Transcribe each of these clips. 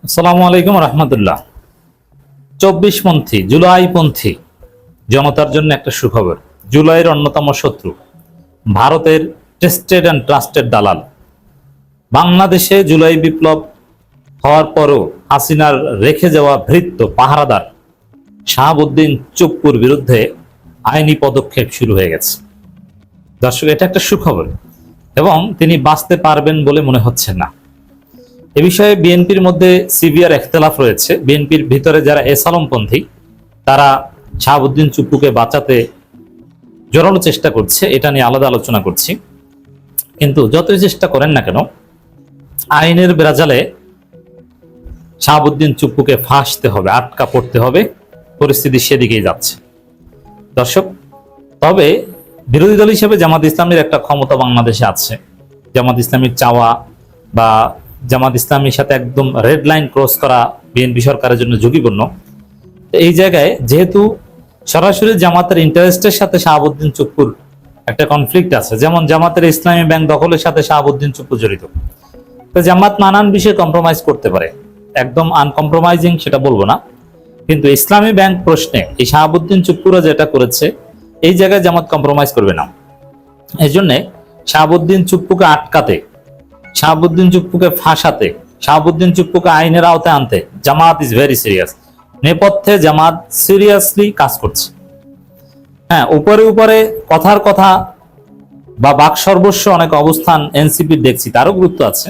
আসসালামু আলাইকুম রহমতুল্লাহ। 24পন্থী জুলাইপন্থী জনতার জন্য একটা সুখবর। জুলাইয়ের অন্যতম শত্রু ভারতের টেস্টেড অ্যান্ড ট্রাস্টেড দালাল বাংলাদেশে জুলাই বিপ্লব হওয়ার পরও হাসিনার রেখে যাওয়া ভৃত্য পাহারাদার শাহাবুদ্দিন চুপ্পুর বিরুদ্ধে আইনি পদক্ষেপ শুরু হয়ে গেছে। দর্শক, এটা একটা সুখবর এবং তিনি বাঁচতে পারবেন বলে মনে হচ্ছে না। এ বিষয়ে বিএনপির মধ্যে সিভিয়ার ইখতিলাফ রয়েছে। বিএনপির ভিতরে যারা এসালমপন্থী তারা শাহাবুদ্দিন চুপ্পুকে বাঁচাতে জোরালো চেষ্টা করছে, এটা নিয়ে আলাদা আলোচনা করছি। কিন্তু যতই চেষ্টা করেন না কেন, আইনের বেড়াজালে শাহাবুদ্দিন চুপ্পুকে ফাঁসতে হবে, আটকা পড়তে হবে। পরিস্থিতি সেদিকেই যাচ্ছে দর্শক। তবে বিরোধী দল হিসেবে জামাত ইসলামের একটা ক্ষমতা বাংলাদেশে আছে। জামাত ইসলামীর চাওয়া বা জামাত ইসলামীর সাথে একদম রেড লাইন ক্রস করা বিএনপি সরকারের জন্য ঝুঁকিপূর্ণ। এই জায়গায় যেহেতু সরাসরি জামাতের ইন্টারেস্টের সাথে শাহাবুদ্দিন চুপ্পুর একটা কনফ্লিক্ট আছে, যেমন জামাতের ইসলামী ব্যাংক দখলের সাথে শাহাবুদ্দিন চুপ্পু জড়িত, তো জামাত নানান বিষয়ে কম্প্রোমাইজ করতে পারে। একদম আনকম্প্রোমাইজিং সেটা বলবো না, কিন্তু ইসলামী ব্যাংক প্রশ্নে এই শাহাবুদ্দিন চুপ্পুরা যেটা করেছে এই জায়গায় জামাত কম্প্রোমাইজ করবে না। এই জন্যে শাহাবুদ্দিন চুপ্পুকে আটকাতে, শাহাবুদ্দিন চুপ্পুকে ফাঁসাতে, শাহাবুদ্দিন চুপ্পুকে আইনের আওতায় আনতে জামাত ইজ ভেরি সিরিয়াস। নেপথ্যে জামাত সিরিয়াসলি কাজ করছে। হ্যাঁ, উপরে উপরে কথার কথা বা বাক সর্বস্ব অনেক অবস্থান এনসিপির দেখছি, তারও গুরুত্ব আছে,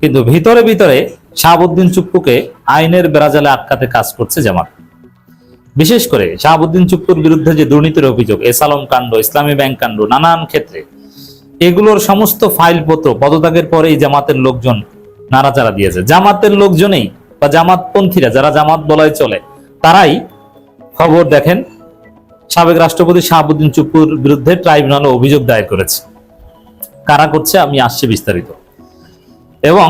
কিন্তু ভিতরে ভিতরে শাহাবুদ্দিন চুপ্পুকে আইনের বেড়াজালে আটকাতে কাজ করছে জামাত। বিশেষ করে শাহাবুদ্দিন চুপ্পুর বিরুদ্ধে যে দুর্নীতির অভিযোগ, এসালম কাণ্ড, ইসলামী ব্যাংক কাণ্ড, নানান ক্ষেত্রে এগুলোর সমস্ত ফাইলপত্র পদত্যাগের পরেই জামাতের লোকজন নাড়াচাড়া দিয়েছে। জামাতের লোকজনেই বা জামাতপন্থীরা, যারা জামাত বলায় চলে, তারাই খবর দেখেন সাবেক রাষ্ট্রপতি শাহাবুদ্দিন চুপ্পুর বিরুদ্ধে ট্রাইব্যুনালে অভিযোগ দায়ের করেছে। কারা করছে আমি আসছি বিস্তারিত। এবং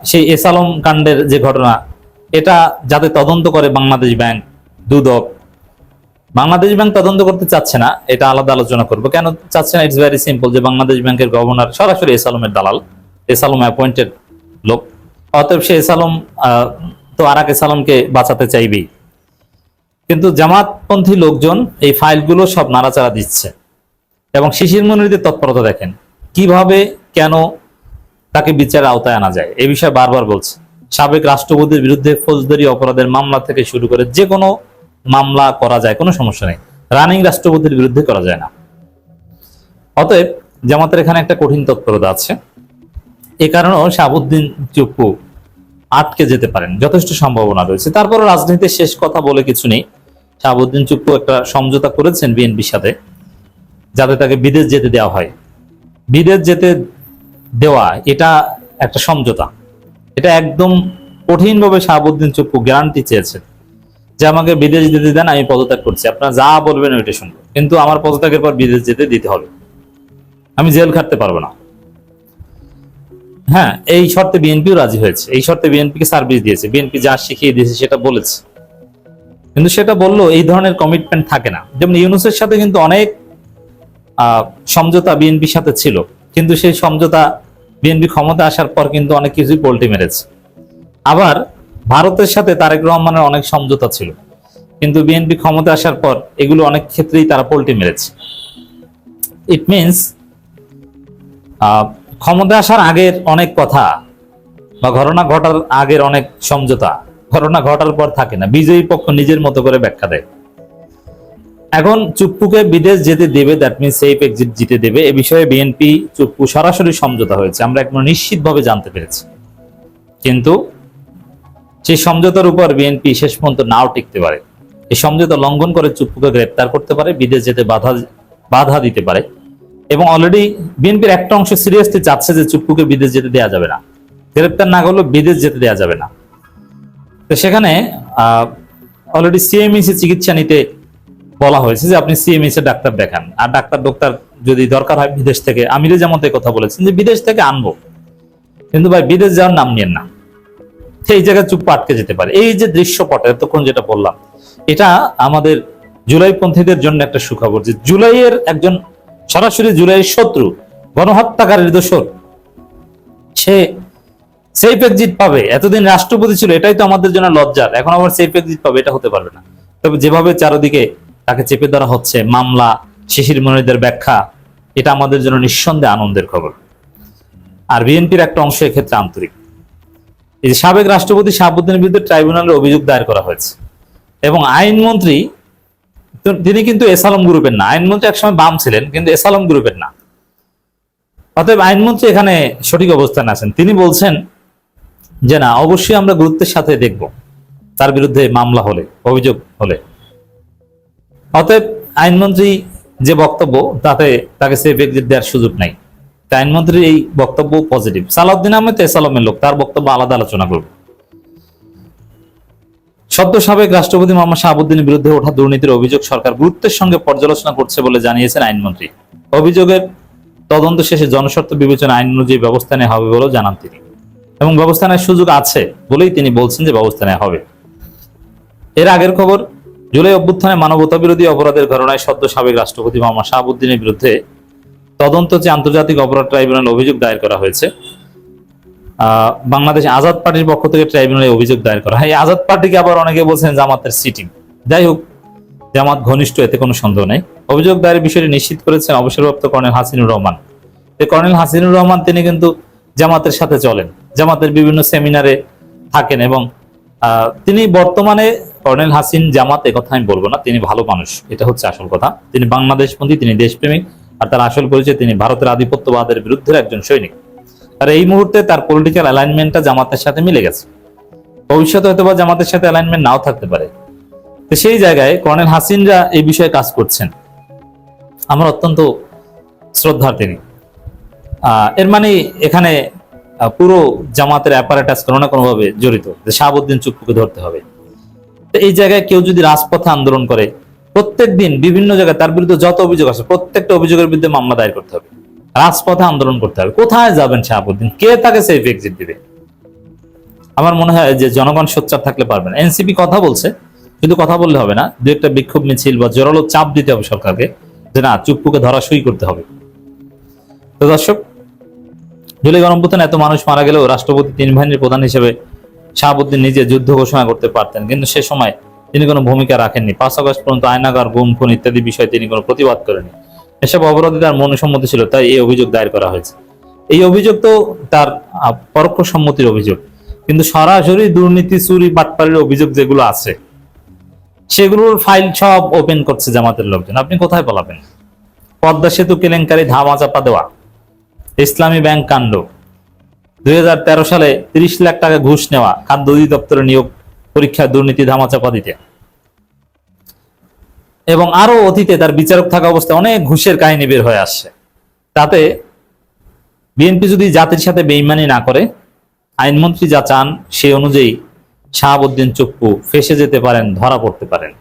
সেই এসালম কাণ্ডের যে ঘটনা, এটা যাতে তদন্ত করে বাংলাদেশ ব্যাংক, দুদক, বাংলাদেশ ব্যাংক তদন্ত করতে চাচ্ছে না, এটা আলাদা আলোচনা করবো। কেন চাচ্ছে না? ইটস ভেরি সিম্পল, যে বাংলাদেশ ব্যাংকের গভর্নর সরাসরি এসালমের দালাল, এসালম অ্যাপয়েন্টেড লোক। অতএব সে এসালম তো আর এক এসালমকে বাঁচাতে চাইবেই। কিন্তু জামাতপন্থী লোকজন এই ফাইলগুলো সব নাড়াচাড়া দিচ্ছে এবং শিশির মনিরদের তৎপরতা দেখেন, কিভাবে কেন তাকে বিচারের আওতায় আনা যায় এই বিষয়ে বারবার বলছে। সাবেক রাষ্ট্রপতির বিরুদ্ধে ফৌজদারি অপরাধের মামলা থেকে শুরু করে যে কোনো মামলা করা যায়, কোনো সমস্যা নেই। রানিং রাষ্ট্রপতির বিরুদ্ধে করা যায় না। অতএব জামাতের এখানে একটা কঠিন তৎপরতা আছে। এ কারণেও শাহাবুদ্দিন চুপ্পু আটকে যেতে পারেন, যথেষ্ট সম্ভাবনা রয়েছে। তারপরে রাজনীতির শেষ কথা বলে কিছু নেই। শাহাবুদ্দিন চুপ্পু একটা সমঝোতা করেছেন বিএনপির সাথে, যাতে তাকে বিদেশ যেতে দেওয়া হয়। বিদেশ যেতে দেওয়া এটা একটা সমঝোতা, এটা একদম কঠিনভাবে শাহাবুদ্দিন চুপ্পু গ্যারান্টি চেয়েছেন যে আমাকে বিদেশ যেতে দেন, আমি পদত্যাগ করছি, আপনারা যা বলবেন ওইটা শুনবো, কিন্তু আমার পদত্যাগের পর বিদেশ যেতে দিতে হবে, আমি জেল খাটতে পারবো না। হ্যাঁ, এই শর্তে বিএনপিও রাজি হয়েছে, এই শর্তে বিএনপিকে সার্ভিস দিয়েছে, বিএনপি যা শিখিয়ে দিয়েছে সেটা বলেছে। কিন্তু সেটা বললো এই ধরনের কমিটমেন্ট থাকে না। যেমন ইউনূসের সাথে কিন্তু অনেক সমঝোতা বিএনপির সাথে ছিল, কিন্তু সেই সমঝোতা বিএনপি ক্ষমতা আসার পর কিন্তু অনেক কিছুই পল্টি মেরেছে। আবার ভারতের সাথে তারেক রহমানের অনেক সমঝোতা ছিল, কিন্তু বিএনপি ক্ষমতা আসার পর এগুলো অনেক ক্ষেত্রেই তারা পল্টি মেরেছে। ইট মিনস ক্ষমতা আসার আগের অনেক কথা বা ঘটনা ঘটার আগের অনেক সমঝোতা ঘটনা ঘটার পর থাকে না, বিজয়ী পক্ষ নিজের মতো করে ব্যাখ্যা দেয়। এখন চুপ্পুকে বিদেশ যেতে দেবে, দ্যাট মিনস সেফ এক্সিট জিতে দেবে, এ বিষয়ে বিএনপি চুপ্পু সরাসরি সমঝোতা হয়েছে, আমরা একদম নিশ্চিতভাবে জানতে পেরেছি। কিন্তু সেই সমঝোতার উপর বিএনপি শেষ পর্যন্ত নাও টিকতে পারে। এই সমঝোতা লঙ্ঘন করে চুপ্পুকে গ্রেপ্তার করতে পারে, বিদেশ যেতে বাধা দিতে পারে। এবং অলরেডি বিএনপির একটা অংশ সিরিয়াসলি চাচ্ছে যে চুপ্পুকে বিদেশ যেতে দেওয়া যাবে না, গ্রেপ্তার না করলেও বিদেশ যেতে দেওয়া যাবে না। তো সেখানে অলরেডি সিএমইসি চিকিৎসা নিতে বলা হয়েছে যে আপনি সিএমইসি ডাক্তার দেখান, আর ডাক্তার যদি দরকার হয় বিদেশ থেকে, আমিরে জামাত কথা বলেছেন যে বিদেশ থেকে আনবো, কিন্তু ভাই বিদেশ যাওয়ার নাম নিয়েন না। সেই জায়গায় চুপ্পু আটকে যেতে পারে। এই যে দৃশ্যপট এতক্ষণ যেটা বললাম, এটা আমাদের জুলাইপন্থীদের জন্য একটা সুখবর যে জুলাইয়ের একজন সরাসরি জুলাইয়ের শত্রু, গণহত্যাকারীর দোষর, সে সেফ এক্সিট পাবে। এতদিন রাষ্ট্রপতি ছিল, এটাই তো আমাদের জন্য লজ্জার। এখন আবার সেফ এক্সিট পাবে, এটা হতে পারবে না। তবে যেভাবে চারদিকে তাকে চেপে ধরা হচ্ছে, মামলা, শিশির মনিরদের ব্যাখ্যা, এটা আমাদের জন্য নিঃসন্দেহে আনন্দের খবর। আর বিএনপির একটা অংশ এক্ষেত্রে আন্তরিক। এই যে সাবেক রাষ্ট্রপতি শাহাবুদ্দিনের বিরুদ্ধে ট্রাইব্যুনালে অভিযোগ দায়ের করা হয়েছে, এবং আইনমন্ত্রী তিনি কিন্তু এসালম গ্রুপের না। আইনমন্ত্রী একসময় বাম ছিলেন, কিন্তু এসালম গ্রুপের না। অতএব আইনমন্ত্রী এখানে সঠিক অবস্থানে আছেন। তিনি বলছেন যে না, অবশ্যই আমরা গুরুত্বের সাথে দেখব তার বিরুদ্ধে মামলা হলে, অভিযোগ হলে। অতএব আইনমন্ত্রী যে বক্তব্য, তাতে তাকে সেফ এক্সিট দেওয়ার সুযোগ নাই। আইনমন্ত্রীর এই বক্তব্য পজিটিভ। সালাউদ্দিন আহমেদ এসালামের লোক, তার বক্তব্য আলাদা আলোচনা করব। সদ্য সাবেক রাষ্ট্রপতি মোহাম্মদ শাহাবুদ্দিনের বিরুদ্ধে ওঠা দুর্নীতির অভিযোগ সরকার গুরুত্বের সঙ্গে পর্যালোচনা করছে বলে জানিয়েছেন আইনমন্ত্রী। অভিযোগের তদন্ত শেষে জনস্বার্থ বিবেচনা আইন অনুযায়ী ব্যবস্থা নেওয়া হবে বলেও জানান তিনি, এবং ব্যবস্থা নেওয়ার সুযোগ আছে বলেই তিনি বলছেন যে ব্যবস্থা নেওয়া হবে। এর আগের খবর, জুলাই অভ্যুত্থানে মানবতা বিরোধী অপরাধের ঘটনায় সদ্য সাবেক রাষ্ট্রপতি মোহাম্মদ শাহাবুদ্দিনের বিরুদ্ধে তদন্ত চেয়ে আন্তর্জাতিক অপরাধ ট্রাইব্যুনালে অভিযোগ দায়ের করা হয়েছে। বাংলাদেশ আজাদ পার্টির পক্ষ থেকে ট্রাইব্যুনালে অভিযোগ দায়ের করা হয়। আজাদ পার্টিকে আবার অনেকে বলছেন জামাতের সিটিং। যাই হোক, জামাত ঘনিষ্ঠ, এতে কোনো সন্দেহ নেই। অভিযোগ দায়ের বিষয়টি নিশ্চিত করেছেন অবসরপ্রাপ্ত কর্নেল হাসিনুর রহমান। কর্নেল হাসিনুর রহমান তিনি কিন্তু জামাতের সাথে চলেন, জামাতের বিভিন্ন সেমিনারে থাকেন, এবং তিনি বর্তমানে কর্নেল হাসিন জামাত, এ কথা আমি বলবো না, তিনি ভালো মানুষ, এটা হচ্ছে আসল কথা। তিনি বাংলাদেশপন্থী, তিনি দেশপ্রেমিক, আর তার আসল পরিচয় তিনি ভারতের আধিপত্যবাদের বিরুদ্ধে একজন সৈনিক। আর এই মুহূর্তে তার পলিটিক্যাল অ্যালাইনমেন্টটা জামাতের সাথে মিলে গেছে। ভবিষ্যতে হয়তো বা জামাতের সাথে অ্যালাইনমেন্ট নাও থাকতে পারে। তো সেই জায়গায় কর্নেল হাসিনরা এই বিষয়ে কাজ করছেন, আমার অত্যন্ত শ্রদ্ধার তিনি। এর মানে এখানে পুরো জামাতের অ্যাপারেটাস কোনো না কোনোভাবে জড়িত, যে শাহাবুদ্দিন চুপ্পুকে ধরতে হবে। তো এই জায়গায় কেউ যদি রাজপথে আন্দোলন করে, প্রত্যেক দিন বিভিন্ন জায়গায় তার বিরুদ্ধে যত অভিযোগ আছে, প্রত্যেকটা অভিযোগের বিরুদ্ধে মামলা দায়ের করতে হবে, রাজপথে আন্দোলন করতে হবে। কোথায় যাবেন শাহাবুদ্দিন? কে তাকে সেফ এক্সিট দিবে? আমার মনে হয় যে জনগণ সোচ্চার থাকলে পারবেন। এনসিপি কথা বলছে, কিন্তু কথা বললে হবে না, দু একটা বিক্ষোভ মিছিল বা জোরালো চাপ দিতে হবে সরকারকে, যে না, চুপ্পুকে ধরাশয়ী করতে হবে। তো দর্শক, জুলাই গণঅভ্যুত্থানে এত মানুষ মারা গেলেও রাষ্ট্রপতি তিন বাহিনীর প্রধান হিসেবে শাহাবুদ্দিন নিজে যুদ্ধ ঘোষণা করতে পারতেন, কিন্তু সে সময় তিনি কোনো ভূমিকা রাখেননি। 5 আগস্ট পর্যন্ত আয়নাগার, গুম, খুন ইত্যাদি বিষয়ে তিনি কোনো প্রতিবাদ করেননি। এসব অপরাধী তার মনসম্মতি ছিল, তাই এই অভিযোগ দায়ের করা হয়েছে। এই অভিযোগ তো তার পরোক্ষ সম্মতির অভিযোগ, কিন্তু সরাসরি দুর্নীতি, চুরি, বাটপাড়ির অভিযোগ যেগুলো আছে, সেগুলোর ফাইল সব ওপেন করছে জামাতের লোকজন। আপনি কোথায় পালাবেন? পদ্মা সেতু কেলেঙ্কারি ধামাচাপা দেওয়া, ইসলামী ব্যাংক কাণ্ড, 2013 সালে 30 লাখ টাকা ঘুষ নেওয়া, খাদ্য অধিদপ্তরের নিয়োগ পরীক্ষায় দুর্নীতি ধামাচাপা দিতে, এবং আরো অতীতে তার বিচারক থাকা অবস্থায় অনেক ঘুষের কাহিনী বের হয়ে আসছে। তাতে বিএনপি যদি জাতির সাথে বেইমানি না করে, আইনমন্ত্রী যা চান সেই অনুযায়ী শাহাবুদ্দিন চুপ্পু ফেঁসে যেতে পারেন, ধরা পড়তে পারেন।